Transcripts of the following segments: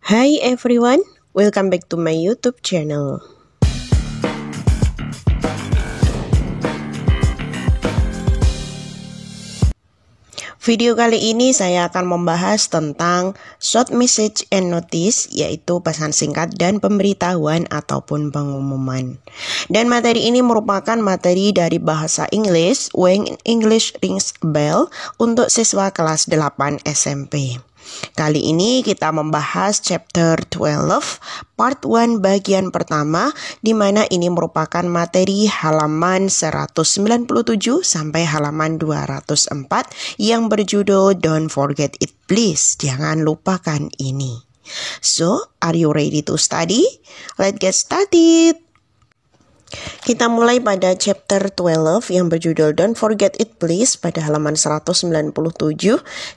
Hi everyone, welcome back to my YouTube channel. Video kali ini saya akan membahas tentang short message and notice, yaitu pesan singkat dan pemberitahuan ataupun pengumuman. Dan materi ini merupakan materi dari bahasa Inggris When English Rings a Bell untuk siswa kelas 8 SMP. Kali ini kita membahas chapter 12 part 1 bagian pertama, di mana ini merupakan materi halaman 197 sampai halaman 204 yang berjudul Don't Forget It Please, jangan lupakan ini. So, are you ready to study? Let's get started. Kita mulai pada chapter 12 yang berjudul Don't Forget It Please pada halaman 197.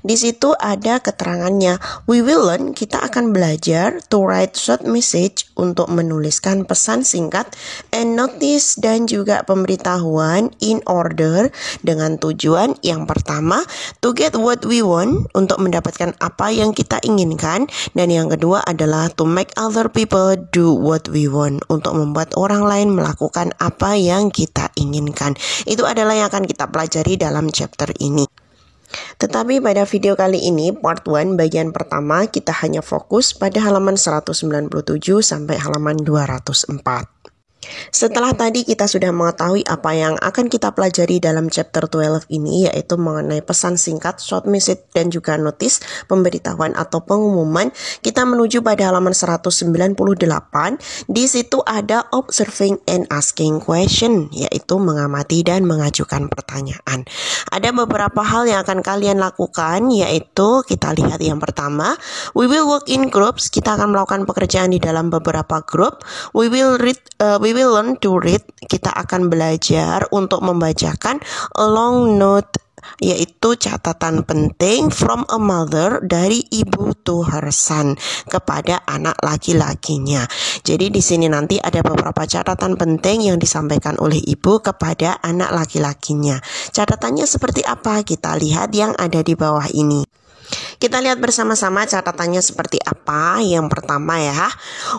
Di situ ada keterangannya. We will learn, kita akan belajar to write short message untuk menuliskan pesan singkat, and notice dan juga pemberitahuan in order dengan tujuan. Yang pertama, to get what we want, untuk mendapatkan apa yang kita inginkan, dan yang kedua adalah to make other people do what we want, untuk membuat orang lain melakukan apa yang kita inginkan. Itu adalah yang akan kita pelajari dalam chapter ini. Tetapi pada video kali ini, part 1 bagian pertama, kita hanya fokus pada halaman 197 sampai halaman 204. Setelah tadi kita sudah mengetahui apa yang akan kita pelajari dalam chapter 12 ini, yaitu mengenai pesan singkat, short message, dan juga notice, pemberitahuan atau pengumuman, kita menuju pada halaman 198. Di situ ada observing and asking question, yaitu mengamati dan mengajukan pertanyaan. Ada beberapa hal yang akan kalian lakukan, yaitu kita lihat yang pertama, we will work in groups, kita akan melakukan pekerjaan di dalam beberapa grup. We will learn to read, kita akan belajar untuk membacakan a long note, yaitu catatan penting from a mother, dari ibu to her son, kepada anak laki-lakinya. Jadi di sini nanti ada beberapa catatan penting yang disampaikan oleh ibu kepada anak laki-lakinya. Catatannya seperti apa? Kita lihat yang ada di bawah ini. Kita lihat bersama-sama catatannya seperti apa. Yang pertama ya,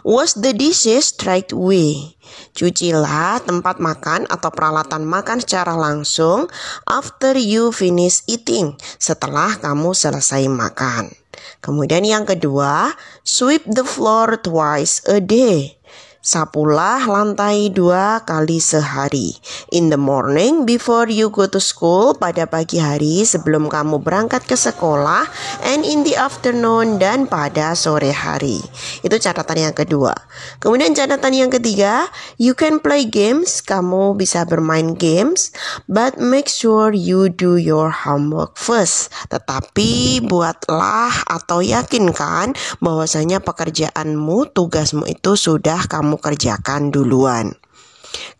wash the dishes straight away. Cucilah tempat makan atau peralatan makan secara langsung after you finish eating, setelah kamu selesai makan. Kemudian yang kedua, sweep the floor twice a day. Sapulah lantai 2 kali sehari. In the morning before you go to school, pada pagi hari sebelum kamu berangkat ke sekolah, and in the afternoon, dan pada sore hari. Itu catatan yang kedua. Kemudian catatan yang ketiga, you can play games, kamu bisa bermain games, but make sure you do your homework first. Tetapi buatlah atau yakinkan bahwasanya pekerjaanmu, tugasmu itu sudah kamu kerjakan duluan.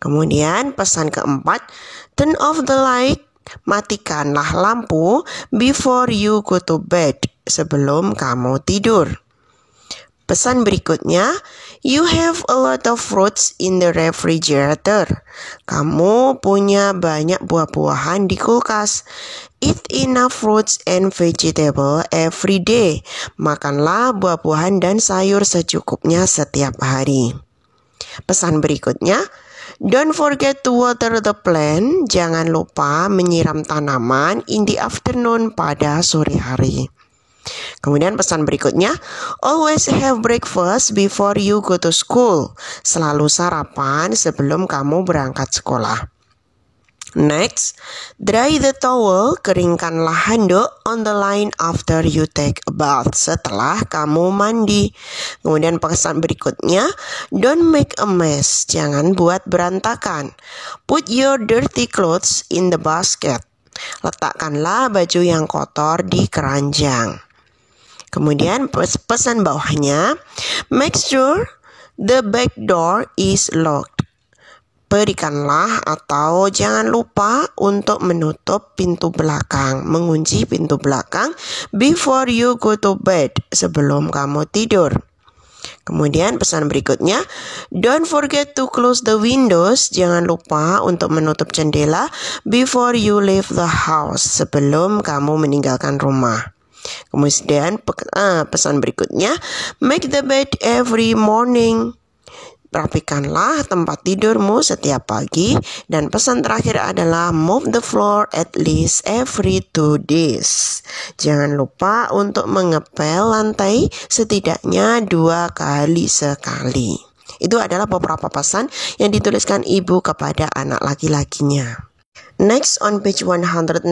Kemudian pesan keempat, turn off the light, matikanlah lampu before you go to bed, sebelum kamu tidur. Pesan berikutnya, you have a lot of fruits in the refrigerator. Kamu punya banyak buah-buahan di kulkas. Eat enough fruits and vegetable every day. Makanlah buah-buahan dan sayur secukupnya setiap hari. Pesan berikutnya, don't forget to water the plant. Jangan lupa menyiram tanaman in the afternoon, pada sore hari. Kemudian pesan berikutnya, always have breakfast before you go to school. Selalu sarapan sebelum kamu berangkat sekolah. Next, dry the towel, keringkanlah handuk on the line after you take a bath, setelah kamu mandi. Kemudian pesan berikutnya, don't make a mess, jangan buat berantakan. Put your dirty clothes in the basket, letakkanlah baju yang kotor di keranjang. Kemudian pesan bawahnya, make sure the back door is locked. Berikanlah atau jangan lupa untuk menutup pintu belakang, mengunci pintu belakang before you go to bed, sebelum kamu tidur. Kemudian pesan berikutnya, don't forget to close the windows, jangan lupa untuk menutup jendela before you leave the house, sebelum kamu meninggalkan rumah. Kemudian pesan berikutnya, make the bed every morning. Rapikanlah tempat tidurmu setiap pagi. Dan pesan terakhir adalah mop the floor at least every 2 days. Jangan lupa untuk mengepel lantai setidaknya 2 kali sekali. Itu adalah beberapa pesan yang dituliskan ibu kepada anak laki-lakinya. Next on page 199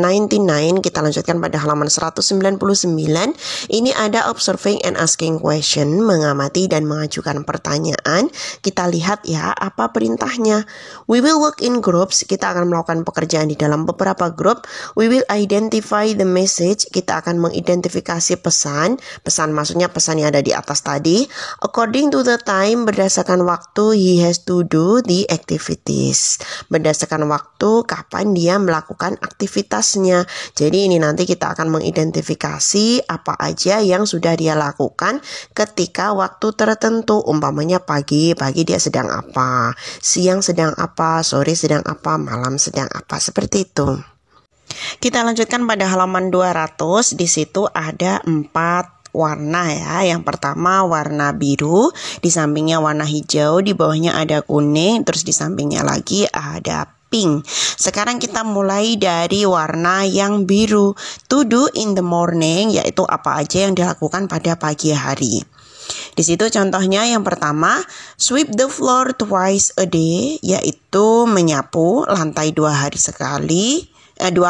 kita lanjutkan pada halaman 199. Ini ada observing and asking question, mengamati dan mengajukan pertanyaan. Kita lihat ya apa perintahnya. We will work in groups, kita akan melakukan pekerjaan di dalam beberapa grup. We will identify the message, kita akan mengidentifikasi pesan. Pesan maksudnya pesan yang ada di atas tadi. According to the time, berdasarkan waktu he has to do the activities. Berdasarkan waktu kapan dia melakukan aktivitasnya. Jadi ini nanti kita akan mengidentifikasi apa aja yang sudah dia lakukan ketika waktu tertentu. Umpamanya pagi dia sedang apa, siang sedang apa, sore sedang apa, malam sedang apa, seperti itu. Kita lanjutkan pada halaman 200. Di situ ada 4 warna ya. Yang pertama warna biru, di sampingnya warna hijau, di bawahnya ada kuning, terus di sampingnya lagi ada pink. Sekarang kita mulai dari warna yang biru. To do in the morning, yaitu apa aja yang dilakukan pada pagi hari. Di situ contohnya yang pertama, sweep the floor twice a day, yaitu menyapu lantai 2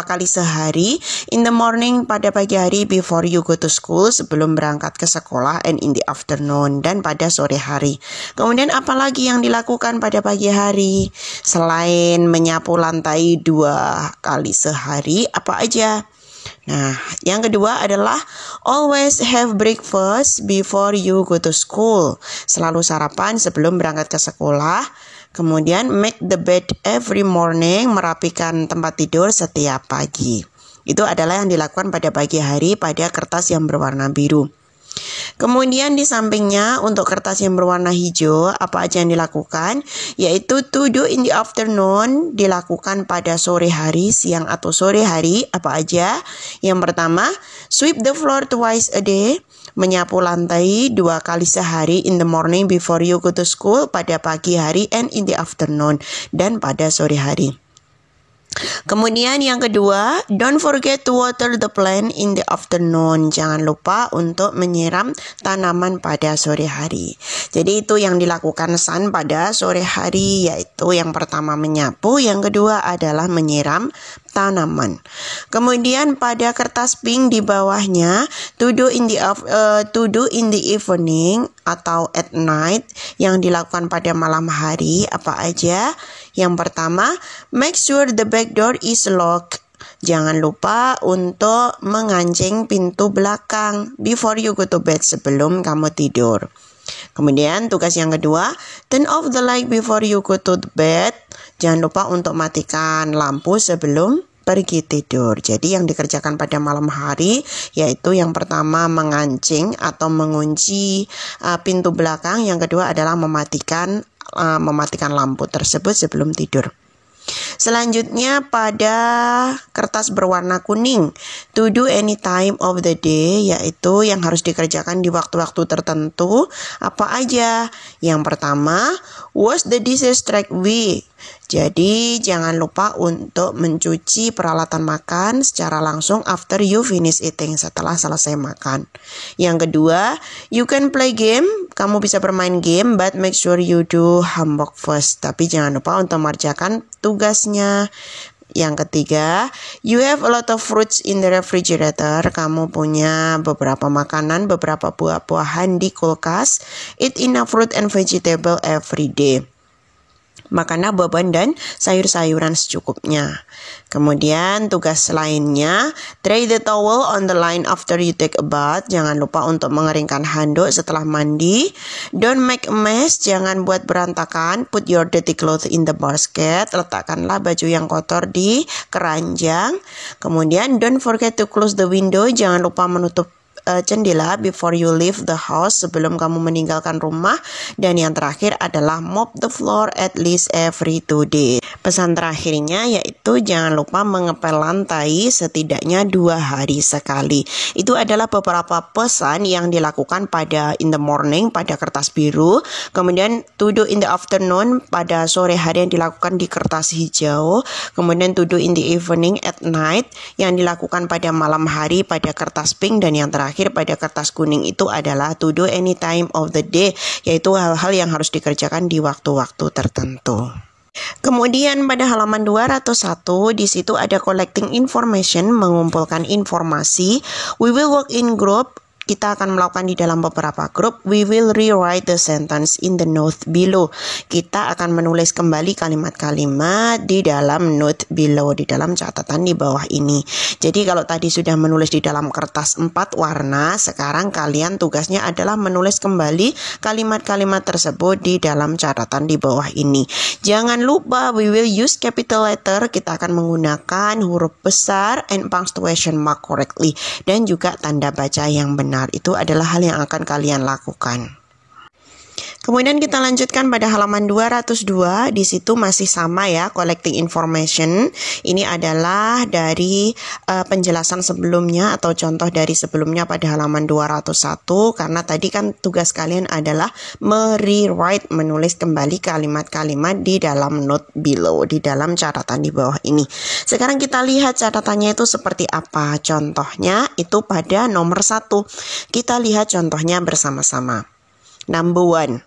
kali sehari. In the morning, pada pagi hari, before you go to school, sebelum berangkat ke sekolah, and in the afternoon, dan pada sore hari. Kemudian apalagi yang dilakukan pada pagi hari? Selain menyapu lantai 2 kali sehari, apa aja? Nah, yang kedua adalah always have breakfast before you go to school. Selalu sarapan sebelum berangkat ke sekolah. Kemudian make the bed every morning, merapikan tempat tidur setiap pagi. Itu adalah yang dilakukan pada pagi hari pada kertas yang berwarna biru. Kemudian di sampingnya untuk kertas yang berwarna hijau, apa aja yang dilakukan? Yaitu to do in the afternoon, dilakukan pada sore hari, siang atau sore hari, apa aja? Yang pertama, sweep the floor twice a day, menyapu lantai 2 kali sehari, in the morning before you go to school, pada pagi hari, and in the afternoon, dan pada sore hari. Kemudian yang kedua, don't forget to water the plant in the afternoon. Jangan lupa untuk menyiram tanaman pada sore hari. Jadi itu yang dilakukan Sun pada sore hari, yaitu yang pertama menyapu, yang kedua adalah menyiram tanaman. Kemudian pada kertas pink di bawahnya, to do in the evening atau at night, yang dilakukan pada malam hari, apa aja? Yang pertama, make sure the back door is locked. Jangan lupa untuk mengancing pintu belakang before you go to bed, sebelum kamu tidur. Kemudian tugas yang kedua, turn off the light before you go to bed. Jangan lupa untuk matikan lampu sebelum pergi tidur. Jadi yang dikerjakan pada malam hari yaitu yang pertama mengancing atau mengunci pintu belakang, yang kedua adalah mematikan lampu tersebut sebelum tidur. Selanjutnya pada kertas berwarna kuning, to do any time of the day, yaitu yang harus dikerjakan di waktu-waktu tertentu, apa aja? Yang pertama, wash the dishes straight away. Jadi jangan lupa untuk mencuci peralatan makan secara langsung after you finish eating, setelah selesai makan. Yang kedua, you can play game, kamu bisa bermain game, but make sure you do homework first. Tapi jangan lupa untuk mengerjakan tugasnya. Yang ketiga, you have a lot of fruits in the refrigerator. Kamu punya beberapa makanan, beberapa buah-buahan di kulkas. Eat enough fruit and vegetable every day. Makanlah buah-buahan dan sayur-sayuran secukupnya. Kemudian tugas lainnya, dry the towel on the line after you take a bath. Jangan lupa untuk mengeringkan handuk setelah mandi. Don't make a mess, jangan buat berantakan. Put your dirty clothes in the basket. Letakkanlah baju yang kotor di keranjang. Kemudian don't forget to close the window. Jangan lupa menutup jendela before you leave the house, sebelum kamu meninggalkan rumah. Dan yang terakhir adalah mop the floor at least every 2 days. Pesan terakhirnya yaitu jangan lupa mengepel lantai setidaknya 2 hari sekali. Itu adalah beberapa pesan yang dilakukan pada in the morning pada kertas biru, kemudian to do in the afternoon pada sore hari yang dilakukan di kertas hijau, kemudian to do in the evening at night yang dilakukan pada malam hari pada kertas pink, dan yang terakhir pada kertas kuning itu adalah to do any time of the day, yaitu hal-hal yang harus dikerjakan di waktu-waktu tertentu. Kemudian pada halaman 201 di situ ada collecting information, mengumpulkan informasi. We will work in group. Kita akan melakukan di dalam beberapa grup. We will rewrite the sentence in the note below. Kita akan menulis kembali kalimat-kalimat di dalam note below, di dalam catatan di bawah ini. Jadi kalau tadi sudah menulis di dalam kertas 4 warna, sekarang kalian tugasnya adalah menulis kembali kalimat-kalimat tersebut di dalam catatan di bawah ini. Jangan lupa we will use capital letter. Kita akan menggunakan huruf besar and punctuation mark correctly, dan juga tanda baca yang benar. Itu adalah hal yang akan kalian lakukan. Kemudian kita lanjutkan pada halaman 202, di situ masih sama ya, collecting information. Ini adalah dari penjelasan sebelumnya atau contoh dari sebelumnya pada halaman 201, karena tadi kan tugas kalian adalah rewrite, menulis kembali kalimat-kalimat di dalam note below, di dalam catatan di bawah ini. Sekarang kita lihat catatannya itu seperti apa. Contohnya itu pada nomor 1. Kita lihat contohnya bersama-sama. Number 1.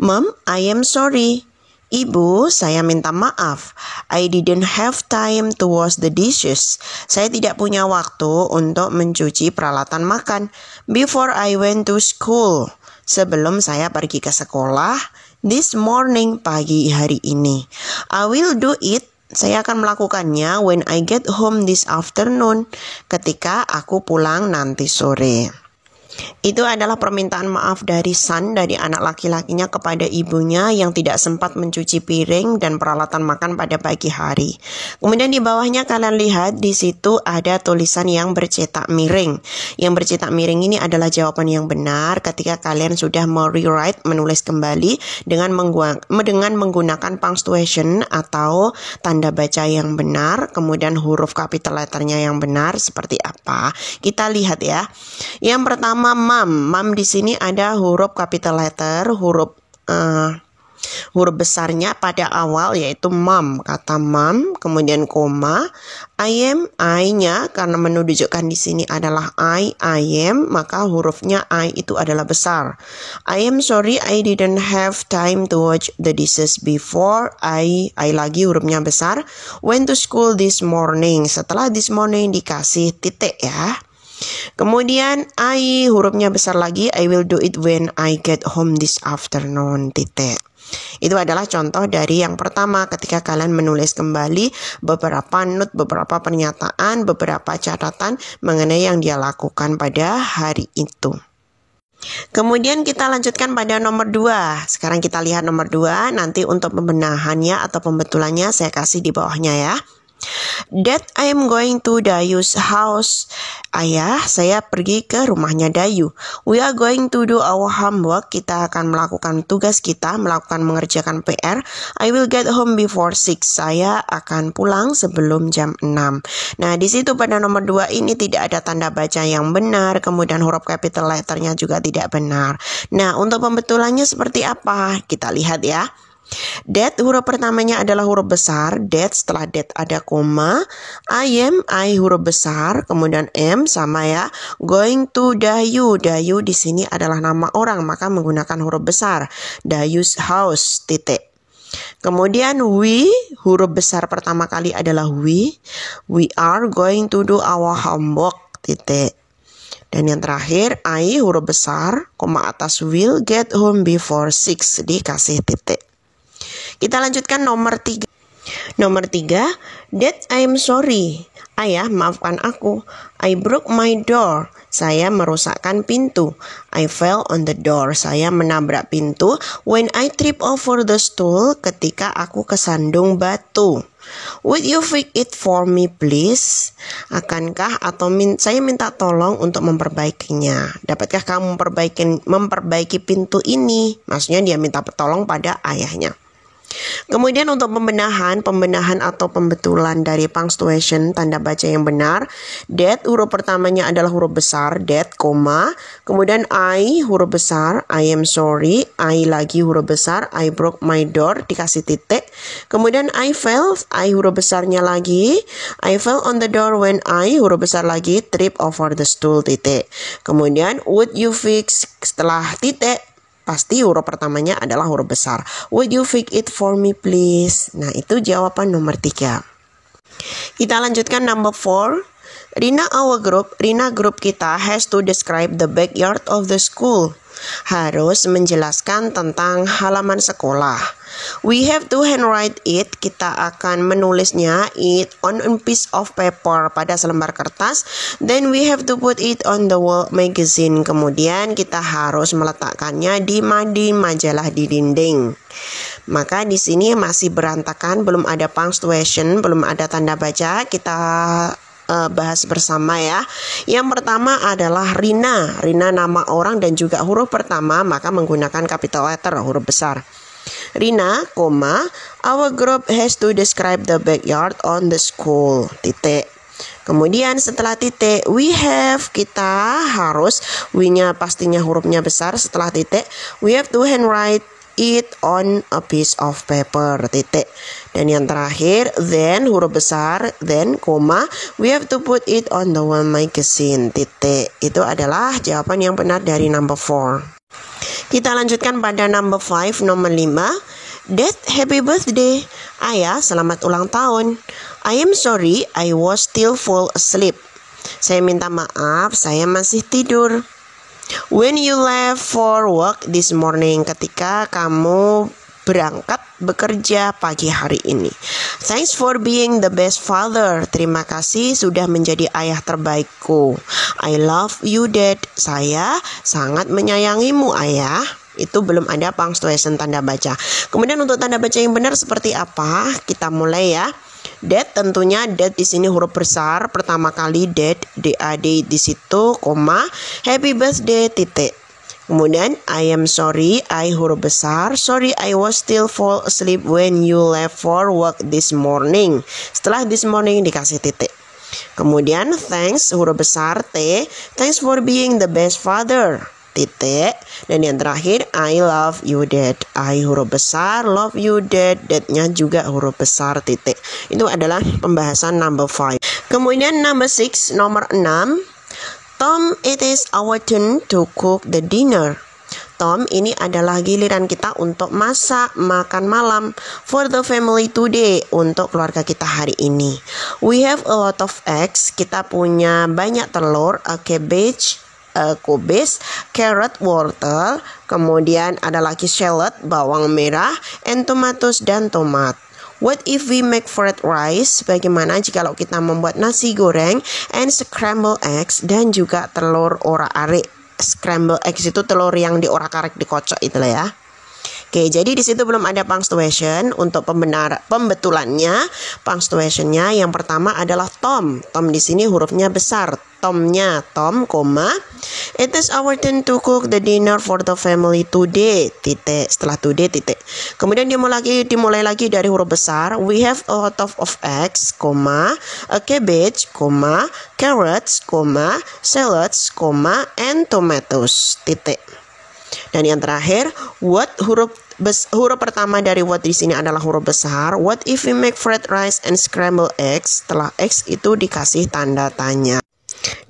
Mom, I am sorry. Ibu, saya minta maaf. I didn't have time to wash the dishes. Saya tidak punya waktu untuk mencuci peralatan makan. Before I went to school. Sebelum saya pergi ke sekolah. This morning, pagi hari ini. I will do it. Saya akan melakukannya when I get home this afternoon. Ketika aku pulang nanti sore. Itu adalah permintaan maaf dari San, dari anak laki-lakinya kepada ibunya yang tidak sempat mencuci piring dan peralatan makan pada pagi hari. Kemudian di bawahnya kalian lihat di situ ada tulisan yang bercetak miring. Yang bercetak miring ini adalah jawaban yang benar ketika kalian sudah rewrite, menulis kembali dengan menggunakan punctuation atau tanda baca yang benar, kemudian huruf capital letternya yang benar seperti apa. Kita lihat ya. Yang pertama mom di sini ada huruf capital letter, huruf besarnya pada awal yaitu mom, kata mom, kemudian koma, I-nya karena menunjukkan di sini adalah I am, maka hurufnya I itu adalah besar. I am sorry I didn't have time to wash the dishes before I lagi hurufnya besar. Went to school this morning. Setelah this morning dikasih titik ya. Kemudian I hurufnya besar lagi, I will do it when I get home this afternoon, titik. Itu adalah contoh dari yang pertama ketika kalian menulis kembali beberapa note, beberapa pernyataan, beberapa catatan mengenai yang dia lakukan pada hari itu. Kemudian kita lanjutkan pada nomor 2. Sekarang kita lihat nomor 2, nanti untuk pembenahannya atau pembetulannya saya kasih di bawahnya ya. Dad, I am going to Dayu's house. Ayah, saya pergi ke rumahnya Dayu. We are going to do our homework. Kita akan melakukan tugas kita, mengerjakan PR. I will get home before 6. Saya akan pulang sebelum jam 6. Nah, di situ pada nomor 2 ini tidak ada tanda baca yang benar, kemudian huruf capital letternya juga tidak benar. Nah, untuk pembetulannya seperti apa? Kita lihat ya. Dad huruf pertamanya adalah huruf besar. Dad, setelah dad ada koma. I huruf besar, kemudian M sama ya. Going to Dayu. Dayu di sini adalah nama orang, maka menggunakan huruf besar. Dayu's house, titik. Kemudian we, huruf besar pertama kali adalah we. We are going to do our homework, titik. Dan yang terakhir I huruf besar, koma atas will get home before 6, dikasih titik. Kita lanjutkan nomor 3. Nomor 3, Dad, I am sorry. Ayah, maafkan aku. I broke my door. Saya merusakkan pintu. I fell on the door. Saya menabrak pintu. When I trip over the stool, ketika aku kesandung batu. Would you fix it for me, please? Akankah atau saya minta tolong untuk memperbaikinya. Dapatkah kamu memperbaiki pintu ini? Maksudnya dia minta tolong pada ayahnya. Kemudian untuk pembenahan atau pembetulan dari punctuation tanda baca yang benar. That huruf pertamanya adalah huruf besar, that, koma. Kemudian I huruf besar, I am sorry. I lagi huruf besar, I broke my door, dikasih titik. Kemudian I fell, I huruf besarnya lagi. I fell on the door when I huruf besar lagi, trip over the stool, titik. Kemudian would you fix, setelah titik pasti huruf pertamanya adalah huruf besar. Would you fix it for me please? Nah, itu jawaban nomor 3. Kita lanjutkan number 4. Rina grup kita has to describe the backyard of the school. Harus menjelaskan tentang halaman sekolah. We have to handwrite it. Kita akan menulisnya it on a piece of paper, pada selembar kertas. Then we have to put it on the wall magazine. Kemudian kita harus meletakkannya di majalah di dinding. Maka di sini masih berantakan, belum ada punctuation, belum ada tanda baca. Kita bahas bersama ya. Yang pertama adalah Rina. Rina nama orang dan juga huruf pertama maka menggunakan capital letter, huruf besar. Rina, our group has to describe the backyard on the school, titik. Kemudian setelah titik, we have, kita harus, we-nya pastinya hurufnya besar, setelah titik, we have to handwrite it on a piece of paper, titik. Dan yang terakhir, then huruf besar, then, we have to put it on the wall magazine, titik. Itu adalah jawaban yang benar dari number 4. Kita lanjutkan pada number 5, nomor 5. Dad, happy birthday. Ayah, selamat ulang tahun. I am sorry, I was still fall asleep. Saya minta maaf, saya masih tidur. When you left for work this morning, ketika kamu berangkat bekerja pagi hari ini. Thanks for being the best father. Terima kasih sudah menjadi ayah terbaikku. I love you, Dad. Saya sangat menyayangimu, ayah. Itu belum ada punctuation tanda baca. Kemudian untuk tanda baca yang benar seperti apa? Kita mulai ya. Dad, tentunya dad di sini huruf besar. Pertama kali dad, D-A-D di situ, koma. Happy birthday, titik. Kemudian I am sorry, I huruf besar. Sorry, I was still fall asleep when you left for work this morning. Setelah this morning dikasih titik. Kemudian thanks, huruf besar T. Thanks for being the best father, titik. Dan yang terakhir I love you, Dad. I huruf besar, love you, Dad. Dad-nya juga huruf besar, titik. Itu adalah pembahasan number 5. Kemudian number 6, nomor 6. Tom, it is our turn to cook the dinner. Tom, ini adalah giliran kita untuk masak makan malam for the family today, untuk keluarga kita hari ini. We have a lot of eggs. Kita punya banyak telur, a cabbage, kubis, carrot, wortel, kemudian ada lagi shallot, bawang merah, and tomatoes, dan tomat. What if we make fried rice? Bagaimana jika kita membuat nasi goreng and scramble eggs, dan juga telur orak-arik. Scramble eggs itu telur yang diorak-arik, dikocok itulah ya. Oke, jadi di situ belum ada punctuation. Untuk pembetulannya, punctuationnya yang pertama adalah Tom. Tom di sini hurufnya besar. Tomnya Tom, It is our turn to cook the dinner for the family today, titik. Setelah today, titik. Kemudian dimulai lagi dari huruf besar. We have a lot of eggs, a cabbage, carrots, salads, and tomatoes, titik. Dan yang terakhir, what, huruf pertama dari what di sini adalah huruf besar. What if we make fried rice and scramble eggs? Setelah X itu dikasih tanda tanya.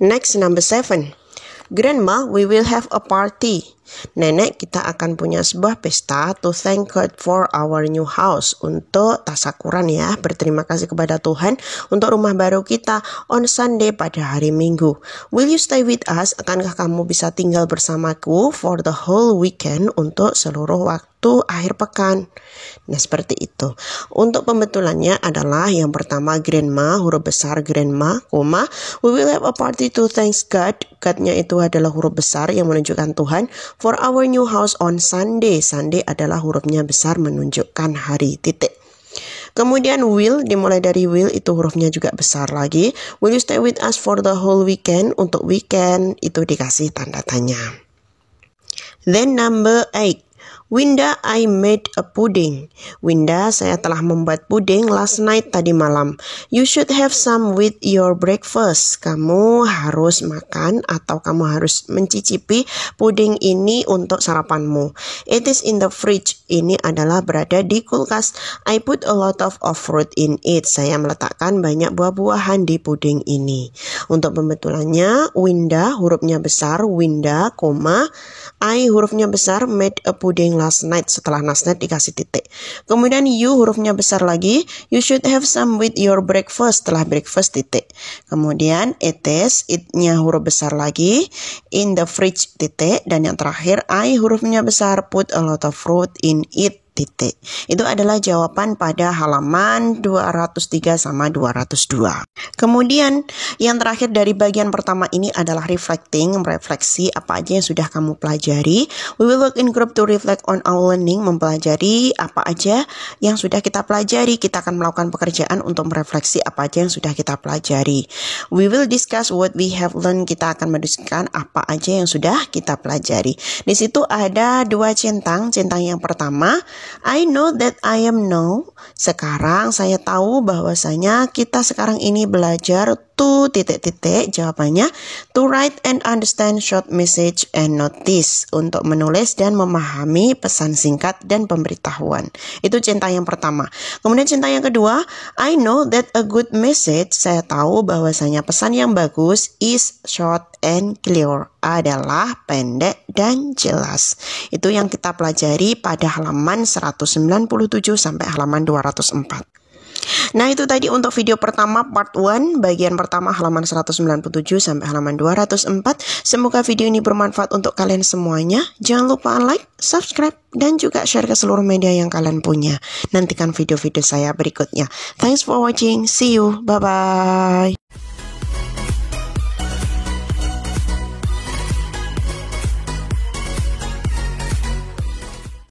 Next, number 7. Grandma, we will have a party. Nenek, kita akan punya sebuah pesta to thank God for our new house. Untuk tasakuran ya, berterima kasih kepada Tuhan untuk rumah baru kita on Sunday, pada hari Minggu. Will you stay with us? Akankah kamu bisa tinggal bersamaku for the whole weekend, untuk seluruh waktu akhir pekan? Nah, seperti itu. Untuk pembetulannya adalah yang pertama grandma, huruf besar grandma, we will have a party to thank God. God-nya itu adalah huruf besar yang menunjukkan Tuhan. For our new house on Sunday. Sunday adalah hurufnya besar menunjukkan hari, titik. Kemudian will, dimulai dari will itu hurufnya juga besar lagi. Will you stay with us for the whole weekend? Untuk weekend itu dikasih tanda tanya. Then number 8. Winda, I made a pudding. Winda, saya telah membuat puding last night, tadi malam. You should have some with your breakfast. Kamu harus makan atau kamu harus mencicipi puding ini untuk sarapanmu. It is in the fridge. Ini adalah berada di kulkas. I put a lot of fruit in it. Saya meletakkan banyak buah-buahan di puding ini. Untuk pembetulannya, Winda hurufnya besar, Winda, koma, I hurufnya besar, made a pudding last night. Setelah last night dikasih titik. Kemudian you hurufnya besar lagi, you should have some with your breakfast. Setelah breakfast titik. Kemudian it is, it-nya huruf besar lagi, in the fridge titik. Dan yang terakhir I hurufnya besar, put a lot of fruit in it. Titik. Itu adalah jawaban pada halaman 203 sama 202. Kemudian yang terakhir dari bagian pertama ini adalah reflecting, refleksi apa aja yang sudah kamu pelajari. We will work in group to reflect on our learning, mempelajari apa aja yang sudah kita pelajari. Kita akan melakukan pekerjaan untuk merefleksi apa aja yang sudah kita pelajari. We will discuss what we have learned, kita akan mendiskusikan apa aja yang sudah kita pelajari. Di situ ada dua centang. Centang yang pertama, I know that I am now. Sekarang saya tahu bahwasanya kita sekarang ini belajar to titik-titik. Jawabannya to write and understand short message and notice. Untuk menulis dan memahami pesan singkat dan pemberitahuan. Itu centang yang pertama. Kemudian centang yang kedua, I know that a good message. Saya tahu bahwasanya pesan yang bagus is short and clear. Adalah pendek dan jelas. Itu yang kita pelajari pada halaman 197 sampai halaman 204. Nah, itu tadi untuk video pertama part 1, bagian pertama halaman 197 sampai halaman 204. Semoga video ini bermanfaat untuk kalian semuanya. Jangan lupa like, subscribe, dan juga share ke seluruh media yang kalian punya. Nantikan video-video saya berikutnya. Thanks for watching. See you. Bye-bye.